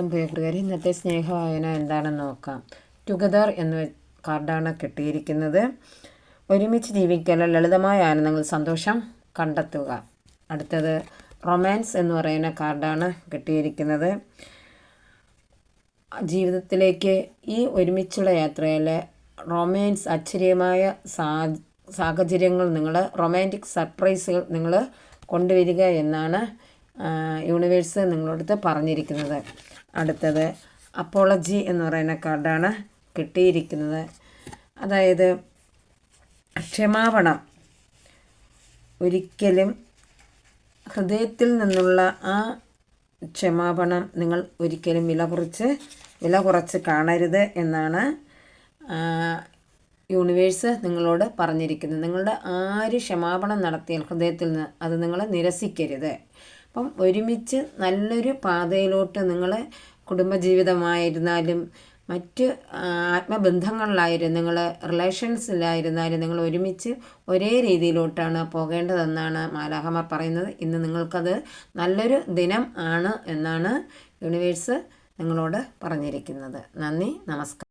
പ്രിയ കൂട്ടുകാരെ, ഇന്നത്തെ സ്നേഹവായന എന്താണെന്ന് നോക്കാം. ടുഗദർ എന്ന കാർഡാണ് കിട്ടിയിരിക്കുന്നത്. ഒരുമിച്ച് ജീവിക്കൽ, ലളിതമായ ആനന്ദങ്ങൾ, സന്തോഷം കണ്ടെത്തുക. അടുത്തത് റൊമാൻസ് എന്ന് പറയുന്ന കാർഡാണ് കിട്ടിയിരിക്കുന്നത്. ജീവിതത്തിലേക്ക് ഈ ഒരുമിച്ചുള്ള യാത്രയിൽ റൊമാൻസ്, ആശ്ചര്യമായ സാഹചര്യങ്ങൾ, റൊമാൻറ്റിക് സർപ്രൈസുകൾ നിങ്ങൾ കൊണ്ടുവരിക എന്നാണ് യൂണിവേഴ്സ് നിങ്ങളടുത്ത് പറഞ്ഞിരിക്കുന്നത്. അടുത്തത് അപ്പോളജി എന്ന് പറയുന്ന കാർഡാണ് കിട്ടിയിരിക്കുന്നത്. അതായത് ക്ഷമാപണം, ഒരിക്കലും ഹൃദയത്തിൽ നിന്നുള്ള ആ ക്ഷമാപണം നിങ്ങൾ ഒരിക്കലും വില കുറച്ച് കാണരുത് എന്നാണ് യൂണിവേഴ്സ് നിങ്ങളോട് പറഞ്ഞിരിക്കുന്നത്. നിങ്ങളുടെ ആര് ക്ഷമാപണം നടത്തിയാൽ ഹൃദയത്തിൽ നിന്ന് അത് നിങ്ങൾ നിരസിക്കരുത്. അപ്പം ഒരുമിച്ച് നല്ലൊരു പാതയിലോട്ട് നിങ്ങൾ കുടുംബജീവിതമായിരുന്നാലും മറ്റ് ആത്മബന്ധങ്ങളിലായാലും നിങ്ങൾ റിലേഷൻസിലായിരുന്നാലും നിങ്ങൾ ഒരുമിച്ച് ഒരേ രീതിയിലോട്ടാണ് പോകേണ്ടതെന്നാണ് മാലാഖമാർ പറയുന്നത്. ഇന്ന് നിങ്ങൾക്കത് നല്ലൊരു ദിനം ആണ് എന്നാണ് യൂണിവേഴ്സ് നിങ്ങളോട് പറഞ്ഞിരിക്കുന്നത്. നന്ദി, നമസ്കാരം.